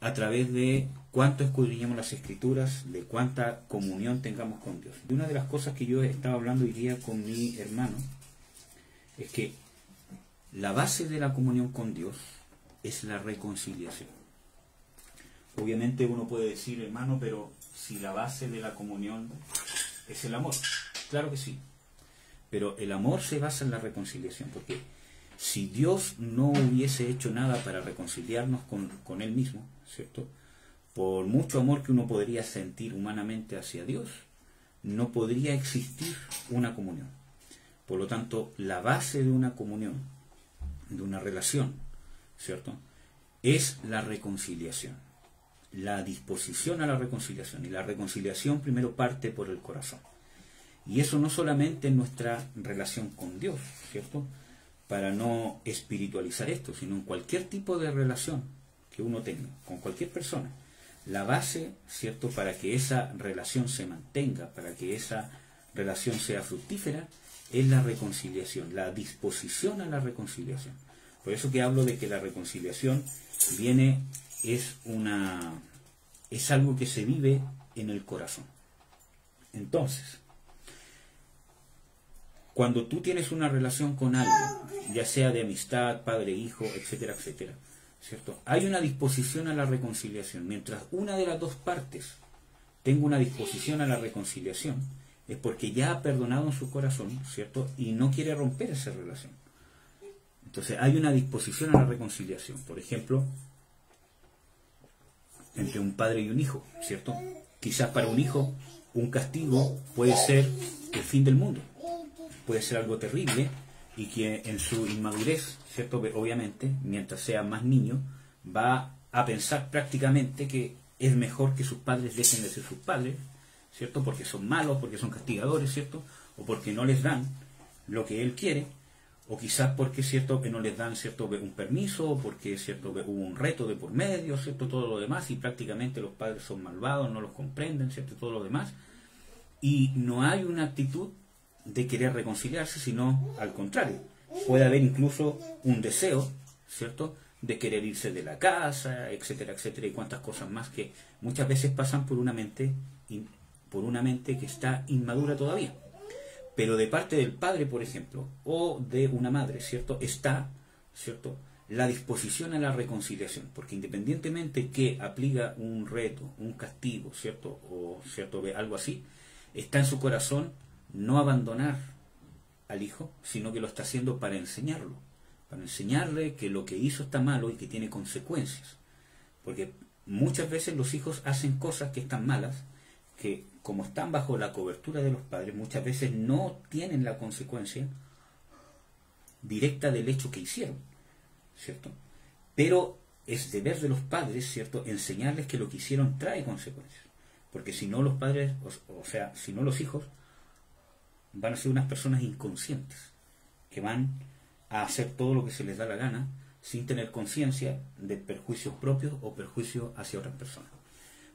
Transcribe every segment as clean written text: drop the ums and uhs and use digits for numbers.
a través de cuánto escudriñemos las Escrituras, de cuánta comunión tengamos con Dios. Y una de las cosas que yo estaba hablando hoy día con mi hermano es que la base de la comunión con Dios es la reconciliación. Obviamente uno puede decir, hermano, pero si la base de la comunión es el amor. Claro que sí. Pero el amor se basa en la reconciliación, porque si Dios no hubiese hecho nada para reconciliarnos con Él mismo, ¿cierto? Por mucho amor que uno podría sentir humanamente hacia Dios, no podría existir una comunión. Por lo tanto, la base de una comunión, de una relación, ¿cierto?, es la reconciliación, la disposición a la reconciliación. Y la reconciliación primero parte por el corazón. Y eso no solamente en nuestra relación con Dios, ¿cierto?, para no espiritualizar esto, sino en cualquier tipo de relación que uno tenga, con cualquier persona. La base, ¿cierto?, para que esa relación se mantenga, para que esa relación sea fructífera, es la reconciliación, la disposición a la reconciliación. Por eso que hablo de que la reconciliación es algo que se vive en el corazón. Entonces, cuando tú tienes una relación con alguien, ya sea de amistad, padre, hijo, etcétera, etcétera, ¿cierto?, hay una disposición a la reconciliación. Mientras una de las dos partes tenga una disposición a la reconciliación, es porque ya ha perdonado en su corazón, ¿cierto?, y no quiere romper esa relación. Entonces hay una disposición a la reconciliación. Por ejemplo, entre un padre y un hijo, ¿cierto? Quizás para un hijo un castigo puede ser el fin del mundo, puede ser algo terrible, y que en su inmadurez, ¿cierto?, obviamente, mientras sea más niño, va a pensar prácticamente que es mejor que sus padres dejen de ser sus padres, ¿cierto?, porque son malos, porque son castigadores, ¿cierto?, o porque no les dan lo que él quiere, o quizás porque, ¿cierto?, que no les dan, ¿cierto?, un permiso, o porque, ¿cierto?, hubo un reto de por medio, ¿cierto?, todo lo demás, y prácticamente los padres son malvados, no los comprenden, ¿cierto?, todo lo demás, y no hay una actitud de querer reconciliarse, sino al contrario. Puede haber incluso un deseo, ¿cierto?, de querer irse de la casa, etcétera, etcétera, y cuantas cosas más que muchas veces pasan por una mente que está inmadura todavía. Pero de parte del padre, por ejemplo, o de una madre, ¿cierto?, está, ¿cierto?, la disposición a la reconciliación, porque independientemente que aplica un reto, un castigo, ¿cierto?, o ¿cierto?, algo así, está en su corazón no abandonar al hijo, sino que lo está haciendo para enseñarlo, para enseñarle que lo que hizo está malo y que tiene consecuencias. Porque muchas veces los hijos hacen cosas que están malas, que como están bajo la cobertura de los padres, muchas veces no tienen la consecuencia directa del hecho que hicieron, ¿cierto? Pero es deber de los padres, ¿cierto?, enseñarles que lo que hicieron trae consecuencias. Porque si no los padres, o sea, si no los hijos, van a ser unas personas inconscientes, que van a hacer todo lo que se les da la gana, sin tener conciencia de perjuicios propios o perjuicios hacia otras personas.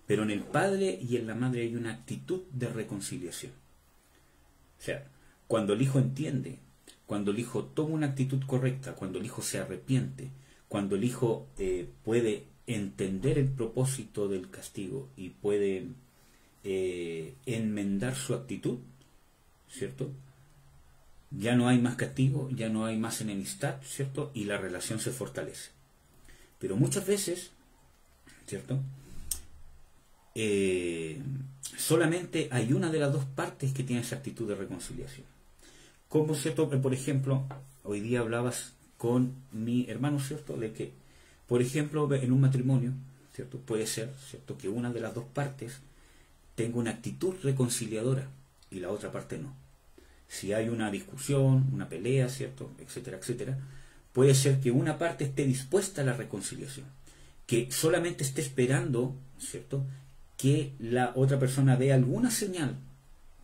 Pero en el padre y en la madre hay una actitud de reconciliación. O sea, cuando el hijo entiende, cuando el hijo toma una actitud correcta, cuando el hijo se arrepiente, cuando el hijo puede entender el propósito del castigo y puede enmendar su actitud, ¿cierto?, ya no hay más castigo, ya no hay más enemistad, ¿cierto?, y la relación se fortalece. Pero muchas veces, ¿cierto?, solamente hay una de las dos partes que tiene esa actitud de reconciliación. Como, ¿cierto?, por ejemplo, hoy día hablabas con mi hermano, ¿cierto?, de que, por ejemplo, en un matrimonio, ¿cierto?, puede ser, ¿cierto?, que una de las dos partes tenga una actitud reconciliadora y la otra parte no. Si hay una discusión, una pelea, ¿cierto?, etcétera, etcétera, puede ser que una parte esté dispuesta a la reconciliación, que solamente esté esperando, ¿cierto?, que la otra persona dé alguna señal,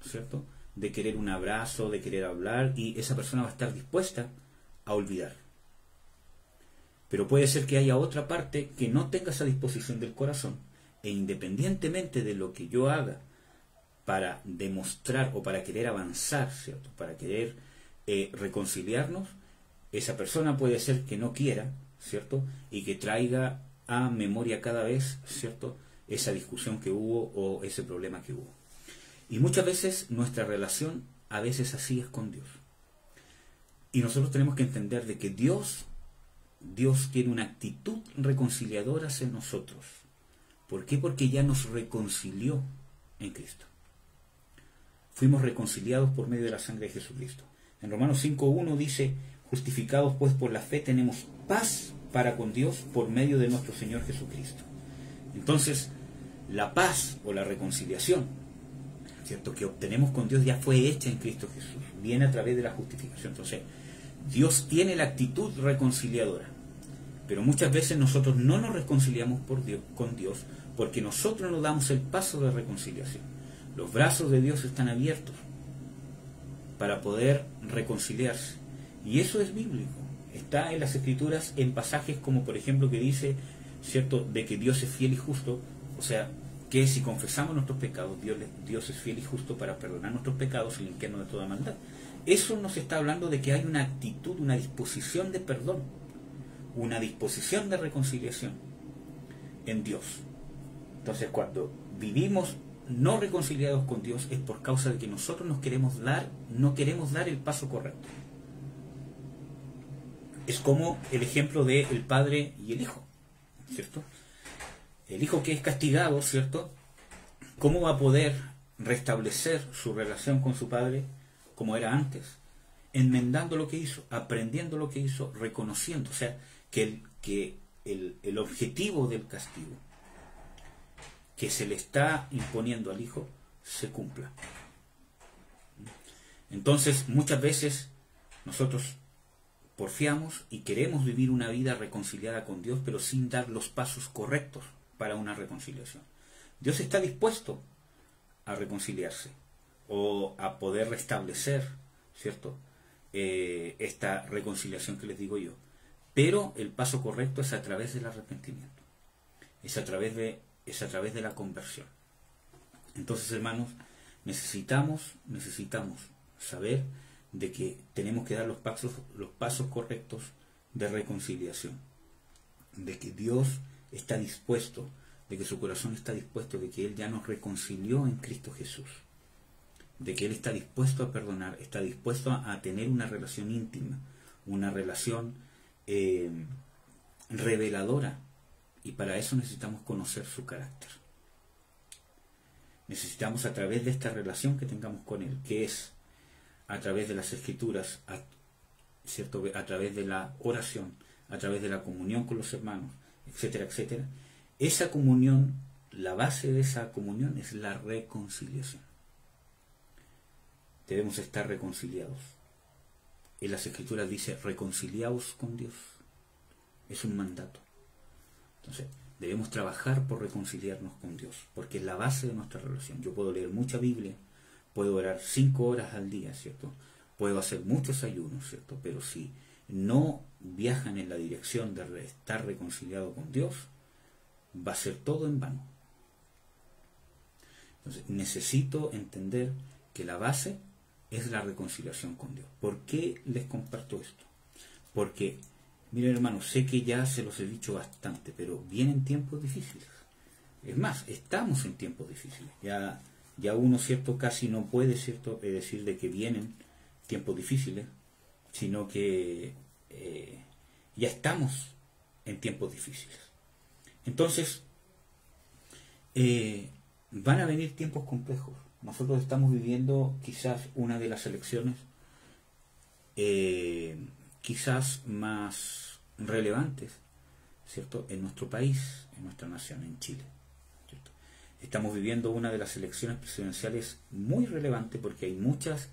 ¿cierto?, de querer un abrazo, de querer hablar, y esa persona va a estar dispuesta a olvidar. Pero puede ser que haya otra parte que no tenga esa disposición del corazón, e independientemente de lo que yo haga para demostrar o para querer avanzar, ¿cierto?, para querer reconciliarnos, esa persona puede ser que no quiera, ¿cierto?, y que traiga a memoria cada vez, ¿cierto?, esa discusión que hubo o ese problema que hubo. Y muchas veces nuestra relación a veces así es con Dios. Y nosotros tenemos que entender de que Dios tiene una actitud reconciliadora hacia nosotros. ¿Por qué? Porque ya nos reconcilió en Cristo. Fuimos reconciliados por medio de la sangre de Jesucristo. En Romanos 5:1 dice: justificados pues por la fe tenemos paz para con Dios por medio de nuestro Señor Jesucristo. Entonces, la paz o la reconciliación, ¿cierto?, que obtenemos con Dios ya fue hecha en Cristo Jesús. Viene a través de la justificación. Entonces, Dios tiene la actitud reconciliadora. Pero muchas veces nosotros no nos reconciliamos con Dios porque nosotros no damos el paso de reconciliación. Los brazos de Dios están abiertos para poder reconciliarse. Y eso es bíblico. Está en las Escrituras en pasajes como por ejemplo que dice, ¿cierto?, de que Dios es fiel y justo. O sea, que si confesamos nuestros pecados, Dios es fiel y justo para perdonar nuestros pecados y limpiarnos de toda maldad. Eso nos está hablando de que hay una actitud, una disposición de perdón, una disposición de reconciliación en Dios. Entonces, cuando vivimos no reconciliados con Dios es por causa de que nosotros no queremos dar el paso correcto. Es como el ejemplo del padre y el hijo, ¿cierto? El hijo que es castigado, ¿cierto?, ¿cómo va a poder restablecer su relación con su padre como era antes? Enmendando lo que hizo, aprendiendo lo que hizo, reconociendo. O sea, que el objetivo del castigo que se le está imponiendo al hijo se cumpla. Entonces, muchas veces nosotros porfiamos y queremos vivir una vida reconciliada con Dios, pero sin dar los pasos correctos para una reconciliación. Dios está dispuesto a reconciliarse o a poder restablecer, ¿cierto?, esta reconciliación que les digo yo. Pero el paso correcto es a través del arrepentimiento, es a través de la conversión. Entonces, hermanos, necesitamos saber de que tenemos que dar los pasos correctos de reconciliación, de que Dios está dispuesto, de que su corazón está dispuesto, de que Él ya nos reconcilió en Cristo Jesús, de que Él está dispuesto a perdonar, está dispuesto a tener una relación íntima, una relación reveladora, y para eso necesitamos conocer su carácter. Necesitamos, a través de esta relación que tengamos con Él, que es a través de las Escrituras, ¿cierto?, a través de la oración, a través de la comunión con los hermanos, etcétera, etcétera. Esa comunión, la base de esa comunión es la reconciliación. Debemos estar reconciliados. En las Escrituras dice: reconciliaos con Dios. Es un mandato. Entonces, debemos trabajar por reconciliarnos con Dios, porque es la base de nuestra relación. Yo puedo leer mucha Biblia, puedo orar 5 horas al día, ¿cierto?, puedo hacer muchos ayunos, ¿cierto?, pero si no viajan en la dirección de estar reconciliado con Dios, va a ser todo en vano. Entonces, necesito entender que la base es la reconciliación con Dios. ¿Por qué les comparto esto? Porque, miren, hermanos, sé que ya se los he dicho bastante, pero vienen tiempos difíciles. Es más, estamos en tiempos difíciles. Ya uno, ¿cierto?, casi no puede, ¿cierto?, decir de que vienen tiempos difíciles, sino que ya estamos en tiempos difíciles. Entonces, van a venir tiempos complejos. Nosotros estamos viviendo quizás una de las elecciones quizás más relevantes, ¿cierto?, en nuestro país, en nuestra nación, en Chile, ¿cierto? Estamos viviendo una de las elecciones presidenciales muy relevante porque hay muchas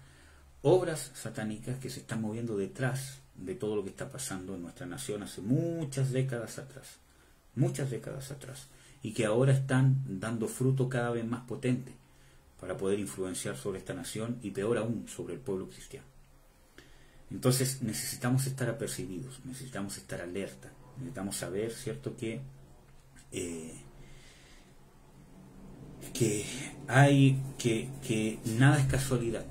obras satánicas que se están moviendo detrás de todo lo que está pasando en nuestra nación hace muchas décadas atrás, y que ahora están dando fruto cada vez más potente para poder influenciar sobre esta nación y, peor aún, sobre el pueblo cristiano. Entonces necesitamos estar apercibidos, necesitamos estar alerta, necesitamos saber, ¿cierto?, que nada es casualidad,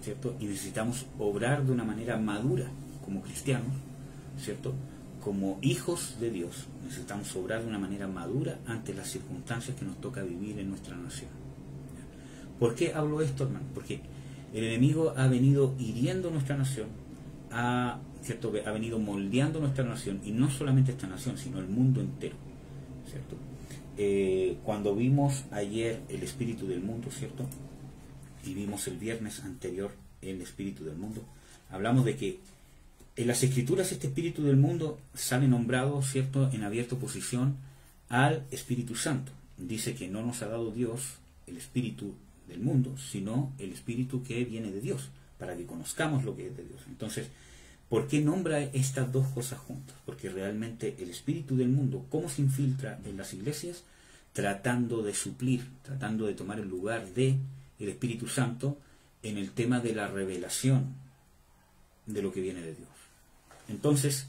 ¿cierto?, y necesitamos obrar de una manera madura como cristianos, ¿cierto?, como hijos de Dios, necesitamos obrar de una manera madura ante las circunstancias que nos toca vivir en nuestra nación. ¿Por qué hablo esto, hermano? Porque el enemigo ha venido hiriendo nuestra nación, ¿cierto? Ha venido moldeando nuestra nación, y no solamente esta nación, sino el mundo entero, ¿cierto? Cuando vimos ayer el espíritu del mundo, ¿cierto? Y vimos el viernes anterior el espíritu del mundo, hablamos de que en las escrituras este espíritu del mundo sale nombrado, ¿cierto?, en abierta oposición al Espíritu Santo. Dice que no nos ha dado Dios el espíritu del mundo, sino el espíritu que viene de Dios, para que conozcamos lo que es de Dios. Entonces, ¿por qué nombra estas dos cosas juntas? Porque realmente el espíritu del mundo, ¿cómo se infiltra en las iglesias? Tratando de suplir, tratando de tomar el lugar de el Espíritu Santo en el tema de la revelación de lo que viene de Dios. Entonces,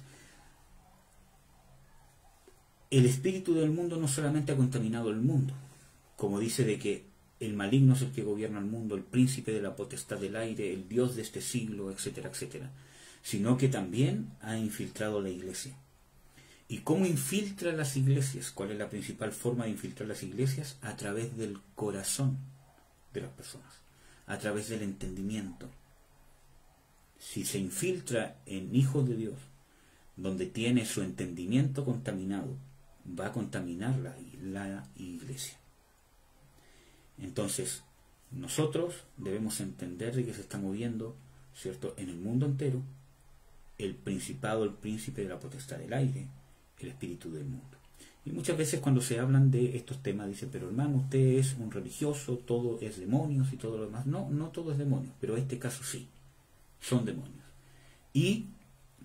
el espíritu del mundo no solamente ha contaminado el mundo, como dice de que el maligno es el que gobierna el mundo, el príncipe de la potestad del aire, el Dios de este siglo, etcétera, etcétera, sino que también ha infiltrado la iglesia. ¿Y cómo infiltra las iglesias? ¿Cuál es la principal forma de infiltrar las iglesias? A través del corazón de las personas, a través del entendimiento. Si se infiltra en hijos de Dios, donde tiene su entendimiento contaminado, va a contaminar la iglesia. Entonces, nosotros debemos entender de que se está moviendo, ¿cierto?, en el mundo entero el principado, el príncipe de la potestad del aire, el espíritu del mundo. Y muchas veces cuando se hablan de estos temas dicen, pero hermano, usted es un religioso, todo es demonios y todo lo demás. No, no todo es demonios, pero en este caso sí, son demonios. Y,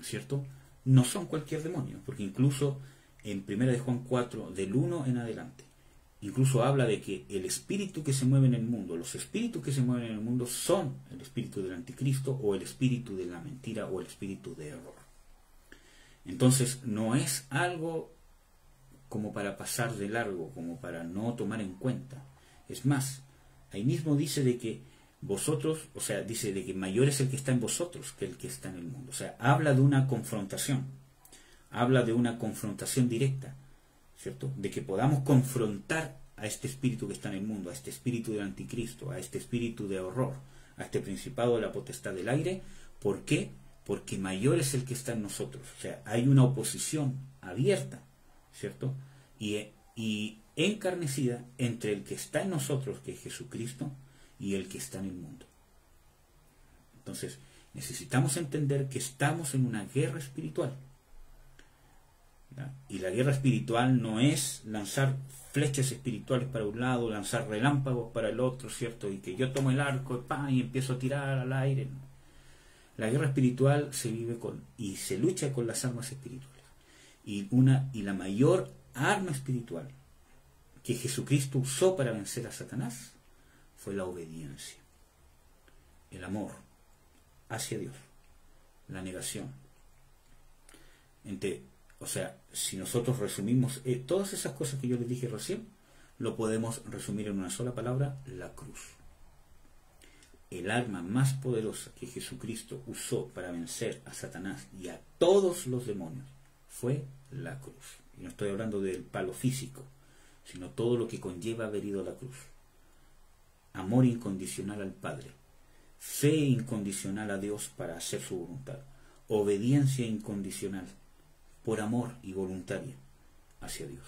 ¿cierto?, no son cualquier demonio, porque incluso en 1 de Juan 4, del 1 en adelante, incluso habla de que el espíritu que se mueve en el mundo, los espíritus que se mueven en el mundo son el espíritu del anticristo, o el espíritu de la mentira, o el espíritu de error. Entonces no es algo como para pasar de largo, como para no tomar en cuenta. Es más, ahí mismo dice de que vosotros, o sea, dice de que mayor es el que está en vosotros que el que está en el mundo. O sea, habla de una confrontación, directa, ¿cierto? De que podamos confrontar a este espíritu que está en el mundo, a este espíritu del anticristo, a este espíritu de horror, a este principado de la potestad del aire. ¿Por qué? Porque mayor es el que está en nosotros. O sea, hay una oposición abierta, ¿cierto? Y encarnecida entre el que está en nosotros, que es Jesucristo, y el que está en el mundo. Entonces, necesitamos entender que estamos en una guerra espiritual. ¿Ya? Y la guerra espiritual no es lanzar flechas espirituales para un lado, lanzar relámpagos para el otro, ¿cierto? Y que yo tomo el arco y empiezo a tirar al aire. No. La guerra espiritual se vive y se lucha con las armas espirituales. Y la mayor arma espiritual que Jesucristo usó para vencer a Satanás fue la obediencia, el amor hacia Dios, la negación. O sea, si nosotros resumimos todas esas cosas que yo les dije recién, lo podemos resumir en una sola palabra: la cruz. El arma más poderosa que Jesucristo usó para vencer a Satanás y a todos los demonios fue la cruz. Y no estoy hablando del palo físico, sino todo lo que conlleva haber ido a la cruz. Amor incondicional al Padre, fe incondicional a Dios para hacer su voluntad, obediencia incondicional por amor y voluntaria hacia Dios,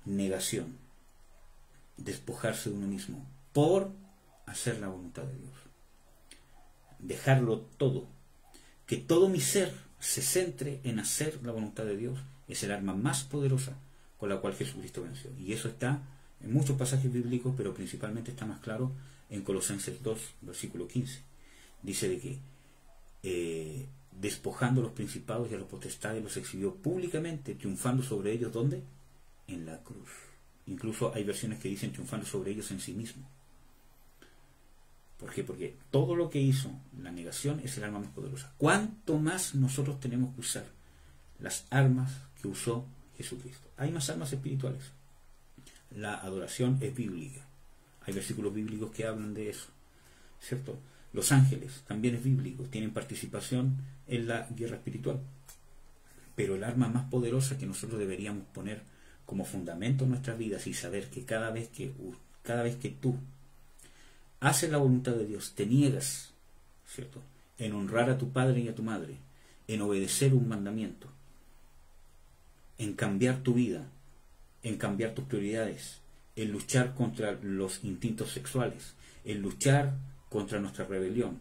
negación, despojarse de uno mismo por hacer la voluntad de Dios, dejarlo todo, que todo mi ser se centre en hacer la voluntad de Dios. Es el arma más poderosa con la cual Jesucristo venció. Y eso está en muchos pasajes bíblicos, pero principalmente está más claro en Colosenses 2, versículo 15. Dice de que despojando a los principados y a los potestades los exhibió públicamente, triunfando sobre ellos, ¿dónde? En la cruz. Incluso hay versiones que dicen triunfando sobre ellos en sí mismo. ¿Por qué? Porque todo lo que hizo la negación es el arma más poderosa. ¿Cuánto más nosotros tenemos que usar las armas que usó Jesucristo? Hay más armas espirituales. La adoración es bíblica. Hay versículos bíblicos que hablan de eso, ¿cierto? Los ángeles también es bíblico, tienen participación en la guerra espiritual. Pero el arma más poderosa que nosotros deberíamos poner como fundamento en nuestras vidas y saber que cada vez que tú haces la voluntad de Dios, te niegas, ¿cierto?, en honrar a tu padre y a tu madre, en obedecer un mandamiento, en cambiar tu vida, en cambiar tus prioridades, en luchar contra los instintos sexuales, en luchar contra nuestra rebelión,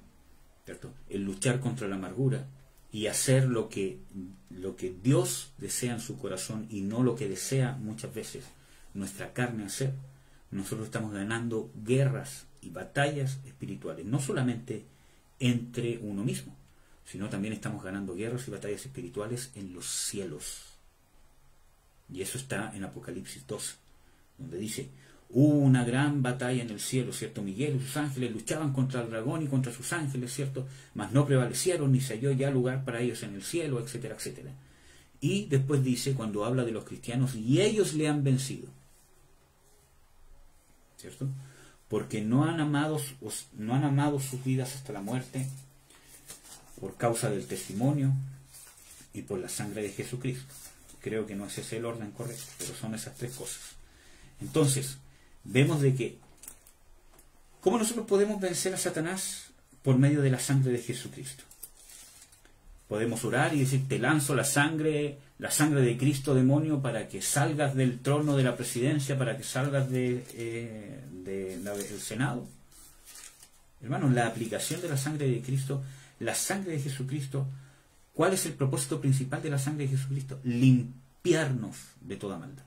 ¿cierto?, en luchar contra la amargura y hacer lo que Dios desea en su corazón y no lo que desea muchas veces nuestra carne hacer. Nosotros estamos ganando guerras y batallas espirituales, no solamente entre uno mismo, sino también estamos ganando guerras y batallas espirituales en los cielos. Y eso está en Apocalipsis 12, donde dice: hubo una gran batalla en el cielo, ¿cierto? Miguel y sus ángeles luchaban contra el dragón y contra sus ángeles, ¿cierto? Mas no prevalecieron, ni se halló ya lugar para ellos en el cielo, etcétera, etcétera. Y después dice, cuando habla de los cristianos, y ellos le han vencido, ¿cierto? Porque no han amado sus vidas hasta la muerte, por causa del testimonio y por la sangre de Jesucristo. Creo que no es ese el orden correcto, pero son esas tres cosas. Entonces, vemos de que, ¿cómo nosotros podemos vencer a Satanás? Por medio de la sangre de Jesucristo. Podemos orar y decir: te lanzo la sangre de Cristo, demonio, para que salgas del trono de la presidencia, para que salgas del Senado. Hermanos, la aplicación de la sangre de Cristo, la sangre de Jesucristo, ¿cuál es el propósito principal de la sangre de Jesucristo? Limpiarnos de toda maldad.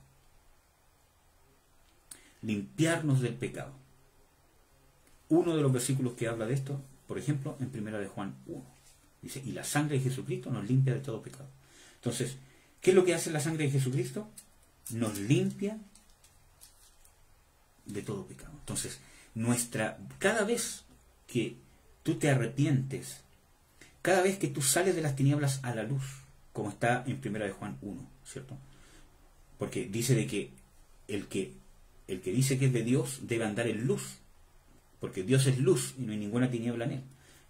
Limpiarnos del pecado. Uno de los versículos que habla de esto, por ejemplo, en 1 de Juan 1, dice: y la sangre de Jesucristo nos limpia de todo pecado. Entonces, ¿qué es lo que hace la sangre de Jesucristo? Nos limpia de todo pecado. Entonces, cada vez que tú te arrepientes, cada vez que tú sales de las tinieblas a la luz, como está en 1 de Juan 1, ¿cierto? Porque dice de que el que dice que es de Dios debe andar en luz, porque Dios es luz y no hay ninguna tiniebla en él.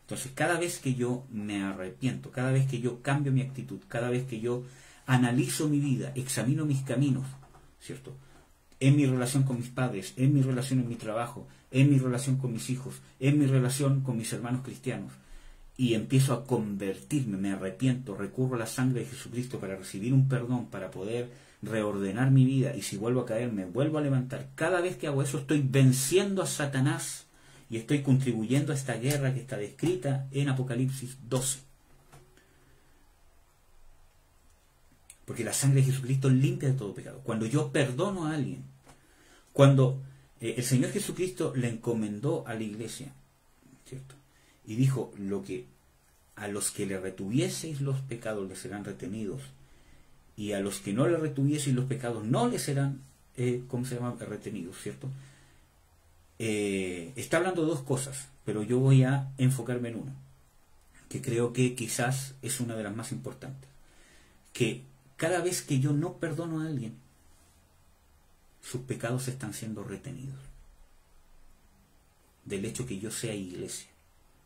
Entonces, cada vez que yo me arrepiento, cada vez que yo cambio mi actitud, cada vez que yo analizo mi vida, examino mis caminos, ¿cierto?, en mi relación con mis padres, en mi relación en mi trabajo, en mi relación con mis hijos, en mi relación con mis hermanos cristianos, y empiezo a convertirme, me arrepiento, recurro a la sangre de Jesucristo para recibir un perdón, para poder reordenar mi vida, y si vuelvo a caer, me vuelvo a levantar. Cada vez que hago eso, estoy venciendo a Satanás y estoy contribuyendo a esta guerra que está descrita en Apocalipsis 12. Porque la sangre de Jesucristo limpia de todo pecado. Cuando yo perdono a alguien, cuando el Señor Jesucristo le encomendó a la iglesia, ¿cierto?, y dijo: lo que a los que le retuvieseis los pecados les serán retenidos, y a los que no le retuvieseis los pecados no les serán retenidos, ¿cierto? Está hablando de dos cosas, pero yo voy a enfocarme en una, que creo que quizás es una de las más importantes. Que cada vez que yo no perdono a alguien, sus pecados están siendo retenidos. Del hecho que yo sea iglesia.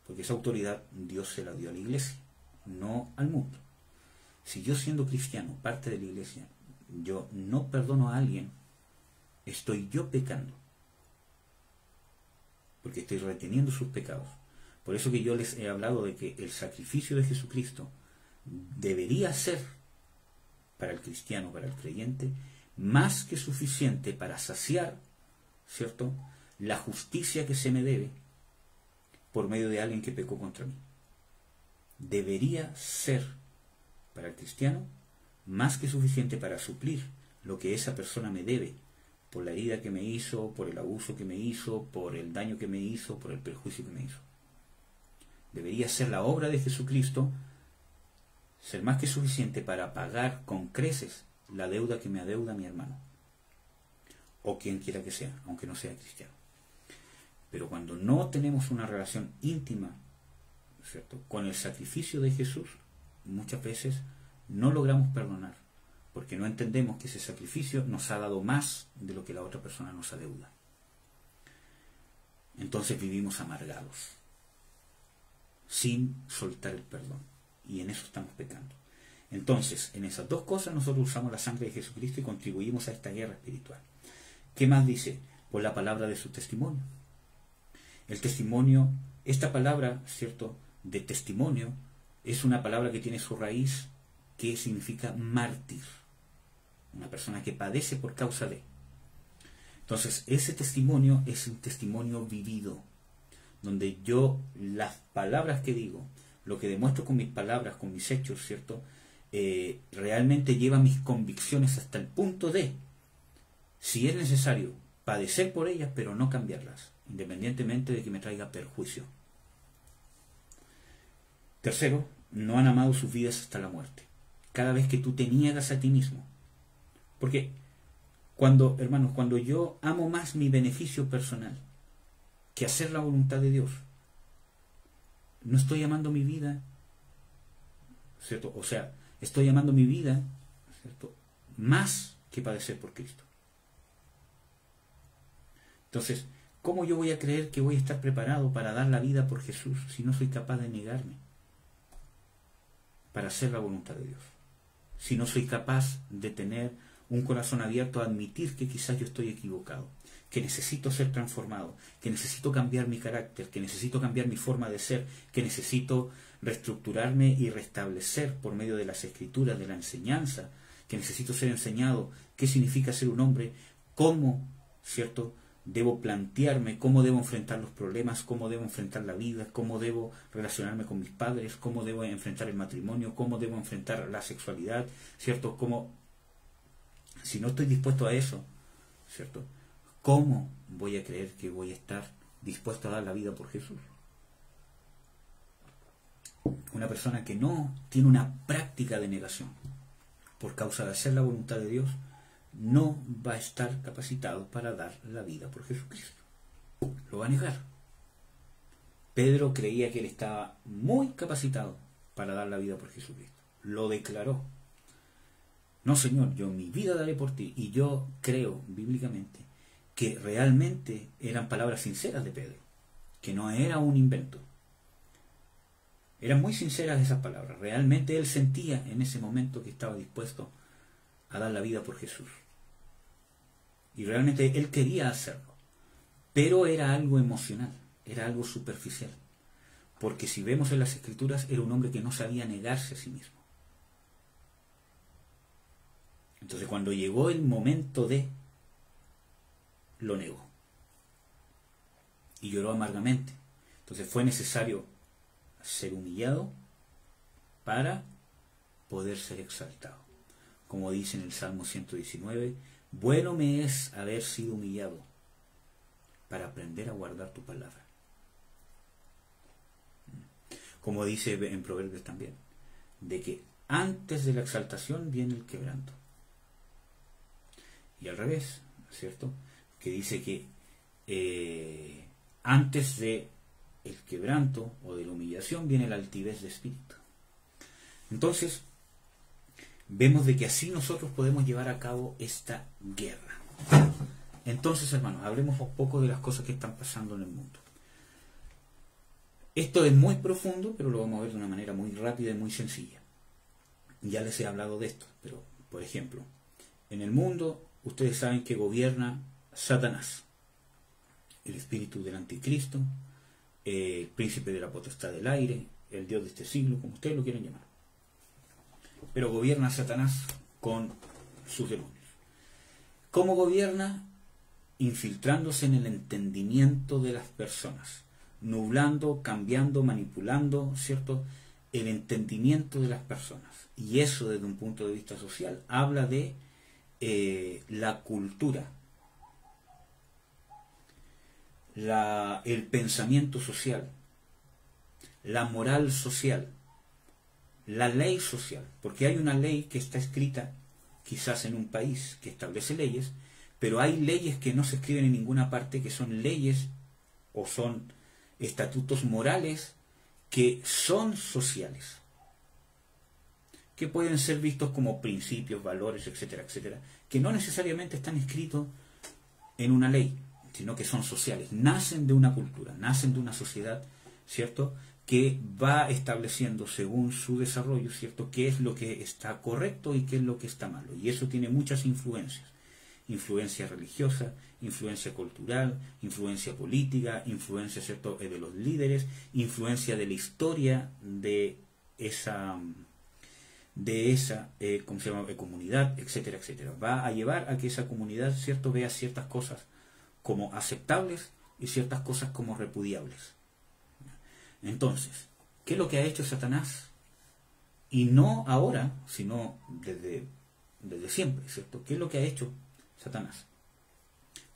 Porque esa autoridad Dios se la dio a la iglesia, no al mundo. Si yo, siendo cristiano, parte de la iglesia, yo no perdono a alguien, estoy yo pecando. Porque estoy reteniendo sus pecados. Por eso que yo les he hablado de que el sacrificio de Jesucristo debería ser, para el cristiano, para el creyente, más que suficiente para saciar, ¿cierto?, la justicia que se me debe por medio de alguien que pecó contra mí. Debería ser, para el cristiano, más que suficiente para suplir lo que esa persona me debe, por la herida que me hizo, por el abuso que me hizo, por el daño que me hizo, por el perjuicio que me hizo. Debería ser la obra de Jesucristo, ser más que suficiente para pagar con creces la deuda que me adeuda mi hermano, o quien quiera que sea, aunque no sea cristiano. Pero cuando no tenemos una relación íntima, ¿cierto?, con el sacrificio de Jesús, muchas veces no logramos perdonar, porque no entendemos que ese sacrificio nos ha dado más de lo que la otra persona nos adeuda. Entonces vivimos amargados, sin soltar el perdón, y en eso estamos pecando. Entonces, en esas dos cosas nosotros usamos la sangre de Jesucristo y contribuimos a esta guerra espiritual. ¿Qué más dice? Por la palabra de su testimonio. El testimonio, esta palabra, ¿cierto?, de testimonio, es una palabra que tiene su raíz, que significa mártir. Una persona que padece por causa de. Entonces, ese testimonio es un testimonio vivido, donde yo, las palabras que digo, lo que demuestro con mis palabras, con mis hechos, ¿cierto?, realmente lleva mis convicciones hasta el punto de, si es necesario, padecer por ellas, pero no cambiarlas, independientemente de que me traiga perjuicio. Tercero, no han amado sus vidas hasta la muerte. Cada vez que tú te niegas a ti mismo. Porque, hermanos, cuando yo amo más mi beneficio personal que hacer la voluntad de Dios, no estoy amando mi vida, ¿cierto? O sea, estoy amando mi vida, ¿cierto?, más que padecer por Cristo. Entonces, ¿cómo yo voy a creer que voy a estar preparado para dar la vida por Jesús si no soy capaz de negarme para hacer la voluntad de Dios? Si no soy capaz de tener un corazón abierto a admitir que quizás yo estoy equivocado, que necesito ser transformado, que necesito cambiar mi carácter, que necesito cambiar mi forma de ser, que necesito reestructurarme y restablecer por medio de las escrituras, de la enseñanza, que necesito ser enseñado qué significa ser un hombre, cómo, ¿cierto?, debo plantearme, cómo debo enfrentar los problemas, cómo debo enfrentar la vida, cómo debo relacionarme con mis padres, cómo debo enfrentar el matrimonio, cómo debo enfrentar la sexualidad, ¿cierto? Si no estoy dispuesto a eso, ¿cierto?, ¿cómo voy a creer que voy a estar dispuesto a dar la vida por Jesús? Una persona que no tiene una práctica de negación por causa de hacer la voluntad de Dios, no va a estar capacitado para dar la vida por Jesucristo. Lo va a negar. Pedro creía que él estaba muy capacitado para dar la vida por Jesucristo. Lo declaró. No, Señor, yo mi vida daré por ti. Y yo creo bíblicamente que realmente eran palabras sinceras de Pedro, que no era un invento. Eran muy sinceras esas palabras. Realmente él sentía en ese momento que estaba dispuesto a dar la vida por Jesús. Y realmente él quería hacerlo. Pero era algo emocional, era algo superficial. Porque si vemos en las Escrituras, era un hombre que no sabía negarse a sí mismo. Entonces cuando llegó el momento lo negó. Y lloró amargamente. Entonces fue necesario ser humillado para poder ser exaltado. Como dice en el Salmo 119, bueno me es haber sido humillado para aprender a guardar tu palabra. Como dice en Proverbios también, de que antes de la exaltación viene el quebranto. Y al revés, ¿cierto? Que dice que antes de el quebranto o de la humillación viene la altivez de espíritu. Entonces, vemos de que así nosotros podemos llevar a cabo esta guerra. Entonces, hermanos, hablemos un poco de las cosas que están pasando en el mundo. Esto es muy profundo, pero lo vamos a ver de una manera muy rápida y muy sencilla. Ya les he hablado de esto, pero, por ejemplo, en el mundo, ustedes saben que gobierna Satanás, el espíritu del anticristo, el príncipe de la potestad del aire, el dios de este siglo, como ustedes lo quieran llamar. Pero gobierna Satanás con sus demonios. ¿Cómo gobierna? Infiltrándose en el entendimiento de las personas, nublando, cambiando, manipulando, ¿cierto?, el entendimiento de las personas. Y eso desde un punto de vista social habla de la cultura, el pensamiento social, la moral social, la ley social, porque hay una ley que está escrita quizás en un país que establece leyes, pero hay leyes que no se escriben en ninguna parte, que son leyes o son estatutos morales que son sociales, que pueden ser vistos como principios, valores, etcétera, etcétera, que no necesariamente están escritos en una ley, sino que son sociales, nacen de una cultura, nacen de una sociedad, ¿cierto?, que va estableciendo según su desarrollo, ¿cierto?, qué es lo que está correcto y qué es lo que está malo. Y eso tiene muchas influencias. Influencia religiosa, influencia cultural, influencia política, influencia, ¿cierto?, de los líderes, influencia de la historia de esa ¿cómo se llama?, comunidad, etcétera, etcétera. Va a llevar a que esa comunidad, ¿cierto?, vea ciertas cosas como aceptables y ciertas cosas como repudiables. Entonces, ¿qué es lo que ha hecho Satanás? Y no ahora, sino desde siempre, ¿cierto? ¿Qué es lo que ha hecho Satanás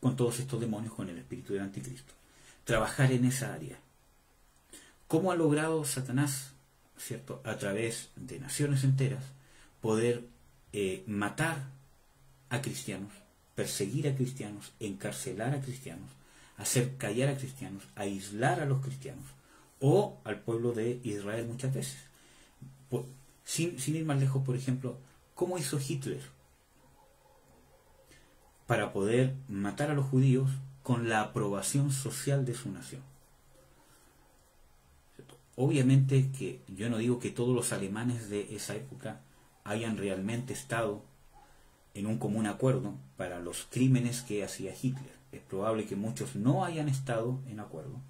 con todos estos demonios, con el espíritu del anticristo? Trabajar en esa área. ¿Cómo ha logrado Satanás, ¿cierto?, a través de naciones enteras, poder matar a cristianos, perseguir a cristianos, encarcelar a cristianos, hacer callar a cristianos, aislar a los cristianos o al pueblo de Israel muchas veces? Sin ir más lejos, por ejemplo, ¿cómo hizo Hitler para poder matar a los judíos con la aprobación social de su nación? Obviamente que yo no digo que todos los alemanes de esa época hayan realmente estado en un común acuerdo para los crímenes que hacía Hitler. Es probable que muchos no hayan estado en acuerdo.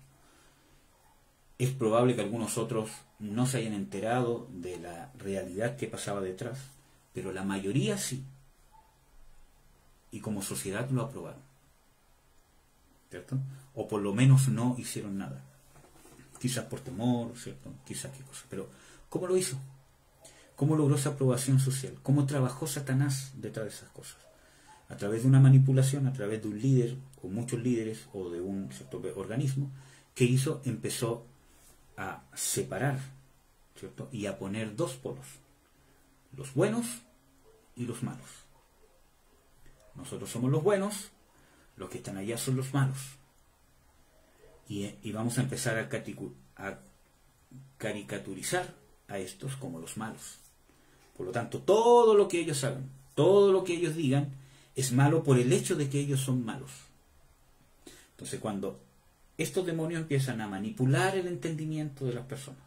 Es probable que algunos otros no se hayan enterado de la realidad que pasaba detrás, pero la mayoría sí. Y como sociedad lo aprobaron, ¿cierto? O por lo menos no hicieron nada. Quizás por temor, ¿cierto? Quizás qué cosa. Pero, ¿cómo lo hizo? ¿Cómo logró esa aprobación social? ¿Cómo trabajó Satanás detrás de esas cosas? A través de una manipulación, a través de un líder, o muchos líderes, o de un cierto organismo, que hizo, empezó a separar, ¿cierto?, y a poner dos polos, los buenos y los malos. Nosotros somos los buenos, los que están allá son los malos. Y vamos a empezar a caricaturizar a estos como los malos. Por lo tanto, todo lo que ellos hagan, todo lo que ellos digan, es malo por el hecho de que ellos son malos. Entonces, cuando estos demonios empiezan a manipular el entendimiento de las personas,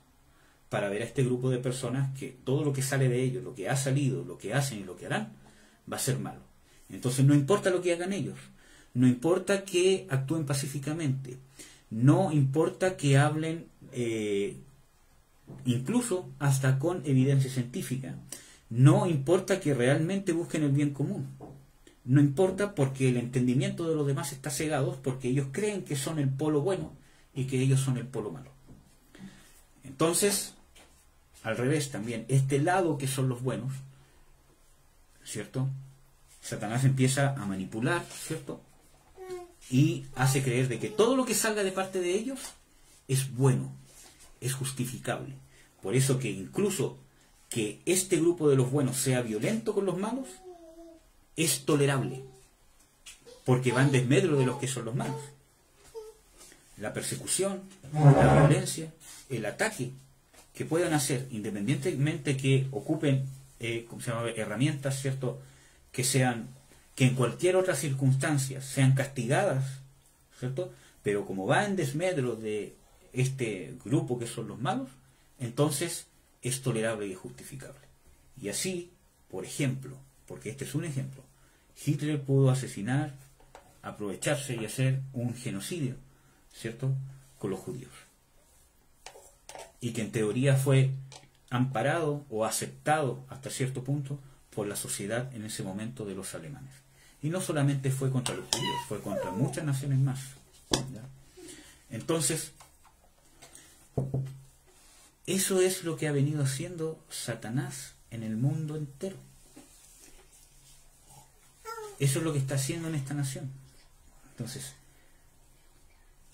para ver a este grupo de personas que todo lo que sale de ellos, lo que ha salido, lo que hacen y lo que harán, va a ser malo. Entonces no importa lo que hagan ellos, no importa que actúen pacíficamente, no importa que hablen incluso hasta con evidencia científica, no importa que realmente busquen el bien común, no importa porque el entendimiento de los demás está cegado, porque ellos creen que son el polo bueno y que ellos son el polo malo. Entonces, al revés también, este lado que son los buenos, ¿cierto?, Satanás empieza a manipular, ¿cierto?, y hace creer de que todo lo que salga de parte de ellos es bueno, es justificable. Por eso que incluso que este grupo de los buenos sea violento con los malos, es tolerable, porque va en desmedro de los que son los malos. La persecución, la violencia, el ataque que puedan hacer, independientemente que ocupen herramientas, ¿cierto?, que en cualquier otra circunstancia sean castigadas, ¿cierto?, pero como va en desmedro de este grupo que son los malos, entonces es tolerable y justificable. Y así, por ejemplo, porque este es un ejemplo, Hitler pudo asesinar, aprovecharse y hacer un genocidio, ¿cierto?, con los judíos. Y que en teoría fue amparado o aceptado hasta cierto punto por la sociedad en ese momento de los alemanes. Y no solamente fue contra los judíos, fue contra muchas naciones más, ¿ya? Entonces, eso es lo que ha venido haciendo Satanás en el mundo entero. Eso es lo que está haciendo en esta nación. Entonces,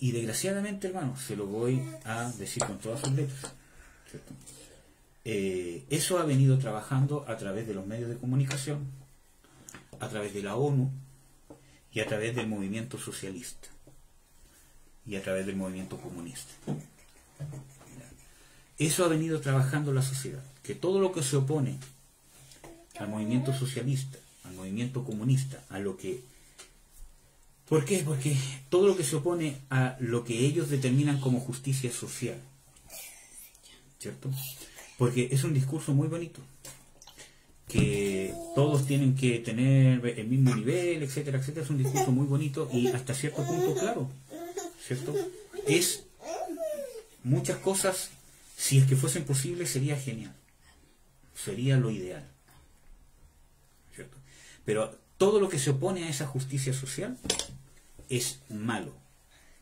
y desgraciadamente, hermanos, se lo voy a decir con todas sus letras, ¿cierto? Eso ha venido trabajando a través de los medios de comunicación, a través de la ONU y a través del movimiento socialista y a través del movimiento comunista. Eso ha venido trabajando la sociedad, que todo lo que se opone al movimiento socialista, al movimiento comunista, a lo que... ¿Por qué? Porque todo lo que se opone a lo que ellos determinan como justicia social, ¿cierto? Porque es un discurso muy bonito, que todos tienen que tener el mismo nivel, etcétera, etcétera. Es un discurso muy bonito y hasta cierto punto claro, ¿cierto? Es muchas cosas, si es que fuesen posibles, sería genial, sería lo ideal, ¿cierto? Pero todo lo que se opone a esa justicia social es malo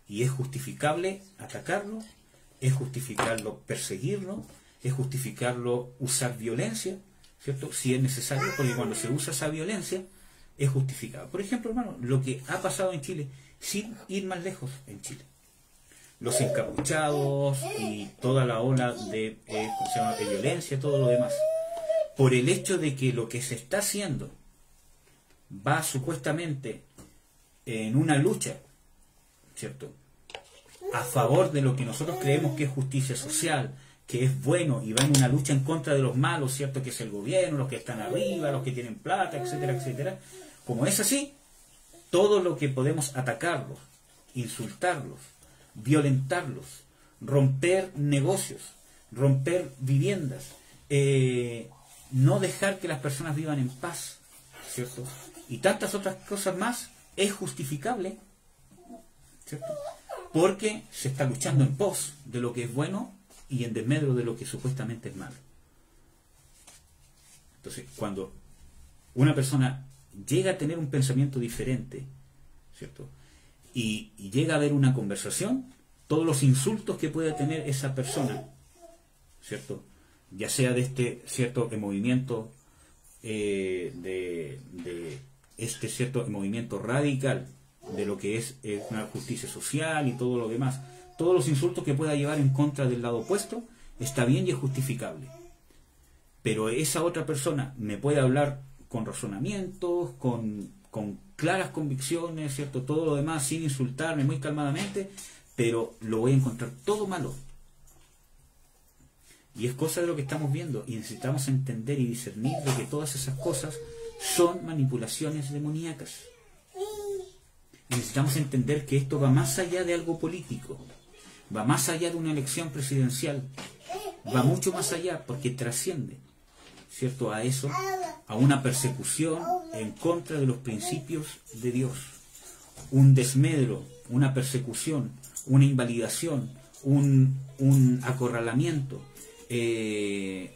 y es justificable atacarlo, es justificarlo perseguirlo, es justificarlo usar violencia, ¿cierto? Si es necesario, porque cuando se usa esa violencia es justificado. Por ejemplo, hermano, lo que ha pasado en Chile, sin ir más lejos en Chile. Los encapuchados y toda la ola de, ¿cómo se llama?, de violencia, todo lo demás. Por el hecho de que lo que se está haciendo va supuestamente en una lucha, ¿cierto?, a favor de lo que nosotros creemos que es justicia social, que es bueno, y va en una lucha en contra de los malos, ¿cierto?, que es el gobierno, los que están arriba, los que tienen plata, etcétera, etcétera. Como es así, todo lo que podemos atacarlos, insultarlos, violentarlos, romper negocios, romper viviendas, no dejar que las personas vivan en paz, ¿cierto?, y tantas otras cosas más, es justificable, ¿cierto?, porque se está luchando en pos de lo que es bueno y en desmedro de lo que supuestamente es malo. Entonces, cuando una persona llega a tener un pensamiento diferente, ¿cierto?, y llega a haber una conversación, todos los insultos que pueda tener esa persona, ¿cierto?, ya sea de este cierto movimiento, de este cierto movimiento radical, de lo que es una justicia social y todo lo demás, todos los insultos que pueda llevar en contra del lado opuesto, está bien y es justificable. Pero esa otra persona me puede hablar con razonamientos, con claras convicciones, ¿cierto?, todo lo demás, sin insultarme, muy calmadamente, pero lo voy a encontrar todo malo. Y es cosa de lo que estamos viendo, y necesitamos entender y discernir de que todas esas cosas son manipulaciones demoníacas. Y necesitamos entender que esto va más allá de algo político, va más allá de una elección presidencial, va mucho más allá, porque trasciende, ¿cierto?, a eso, a una persecución en contra de los principios de Dios, un desmedro, una persecución, una invalidación, un acorralamiento del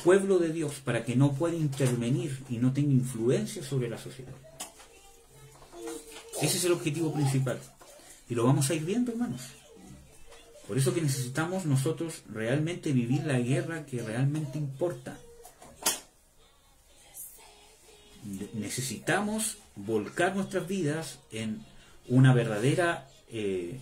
pueblo de Dios para que no pueda intervenir y no tenga influencia sobre la sociedad. Ese es el objetivo principal. Y lo vamos a ir viendo, hermanos. Por eso que necesitamos nosotros realmente vivir la guerra que realmente importa. Necesitamos volcar nuestras vidas en una verdadera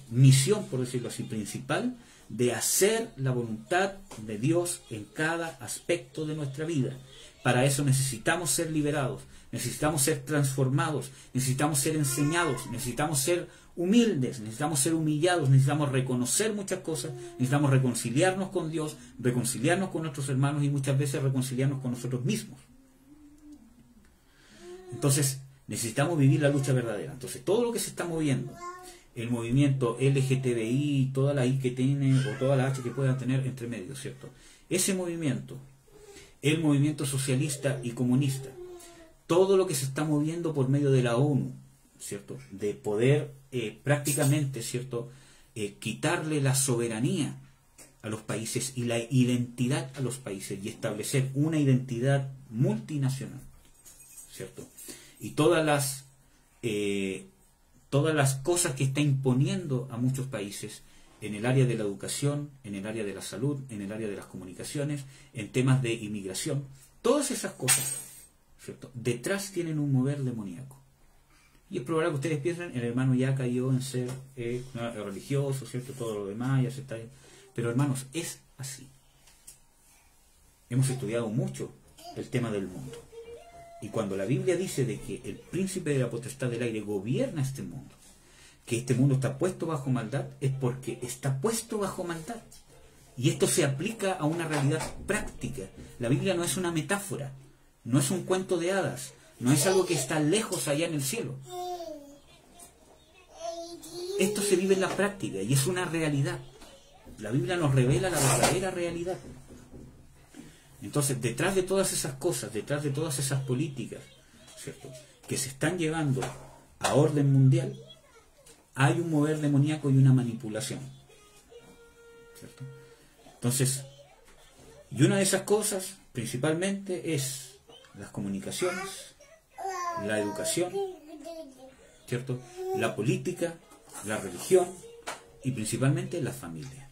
misión, por decirlo así, principal, de hacer la voluntad de Dios en cada aspecto de nuestra vida. Para eso necesitamos ser liberados, necesitamos ser transformados, necesitamos ser enseñados, necesitamos ser humildes, necesitamos ser humillados, necesitamos reconocer muchas cosas, necesitamos reconciliarnos con Dios, reconciliarnos con nuestros hermanos y muchas veces reconciliarnos con nosotros mismos. Entonces, necesitamos vivir la lucha verdadera. Entonces, todo lo que se está moviendo, el movimiento LGTBI, toda la I que tiene, o toda la H que puedan tener entre medio, ¿cierto? Ese movimiento, el movimiento socialista y comunista, todo lo que se está moviendo por medio de la ONU, ¿cierto?, de poder prácticamente, ¿cierto?, quitarle la soberanía a los países y la identidad a los países y establecer una identidad multinacional, ¿cierto? Y todas las cosas que está imponiendo a muchos países en el área de la educación, en el área de la salud, en el área de las comunicaciones, en temas de inmigración, todas esas cosas, ¿cierto?, detrás tienen un mover demoníaco. Y es probable que ustedes piensen, el hermano ya cayó en ser religioso, ¿cierto?, todo lo demás, ya se está... Pero hermanos, es así. Hemos estudiado mucho el tema del mundo. Y cuando la Biblia dice de que el príncipe de la potestad del aire gobierna este mundo, que este mundo está puesto bajo maldad, es porque está puesto bajo maldad. Y esto se aplica a una realidad práctica. La Biblia no es una metáfora, no es un cuento de hadas, no es algo que está lejos allá en el cielo. Esto se vive en la práctica y es una realidad. La Biblia nos revela la verdadera realidad. Entonces, detrás de todas esas cosas, detrás de todas esas políticas, ¿cierto?, que se están llevando a orden mundial, hay un mover demoníaco y una manipulación, ¿cierto? Entonces, y una de esas cosas principalmente es las comunicaciones, la educación, ¿cierto?, la política, la religión y principalmente la familia.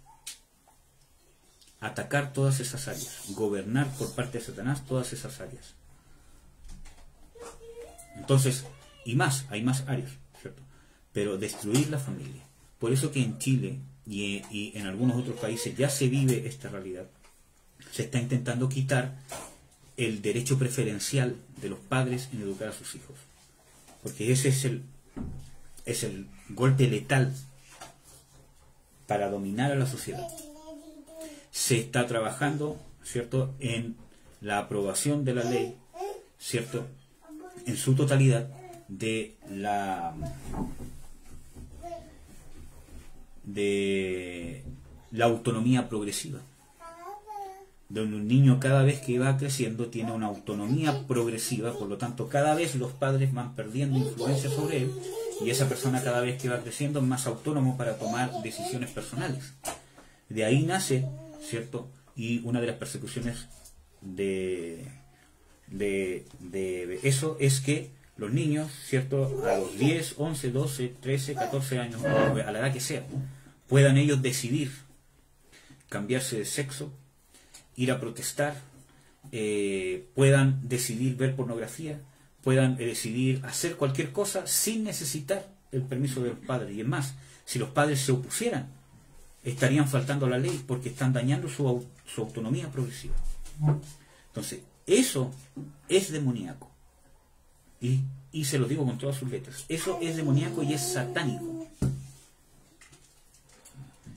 Atacar todas esas áreas, gobernar por parte de Satanás todas esas áreas. Entonces, y más, hay más áreas, ¿cierto?, pero destruir la familia. Por eso que en Chile y en algunos otros países ya se vive esta realidad. Se está intentando quitar el derecho preferencial de los padres en educar a sus hijos, porque ese es el golpe letal para dominar a la sociedad. Se está trabajando, ¿cierto?, en la aprobación de la ley, ¿cierto?, en su totalidad, de la autonomía progresiva, donde un niño cada vez que va creciendo tiene una autonomía progresiva, por lo tanto cada vez los padres van perdiendo influencia sobre él y esa persona cada vez que va creciendo es más autónomo para tomar decisiones personales. De ahí nace, ¿cierto?, y una de las persecuciones de eso es que los niños, ¿cierto?, a los 10, 11, 12, 13, 14 años, a la edad que sea, puedan ellos decidir cambiarse de sexo, ir a protestar, puedan decidir ver pornografía, puedan decidir hacer cualquier cosa sin necesitar el permiso de los padres. Y es más, si los padres se opusieran, estarían faltando a la ley porque están dañando su autonomía progresiva. Entonces, eso es demoníaco. Y se lo digo con todas sus letras. Eso es demoníaco y es satánico.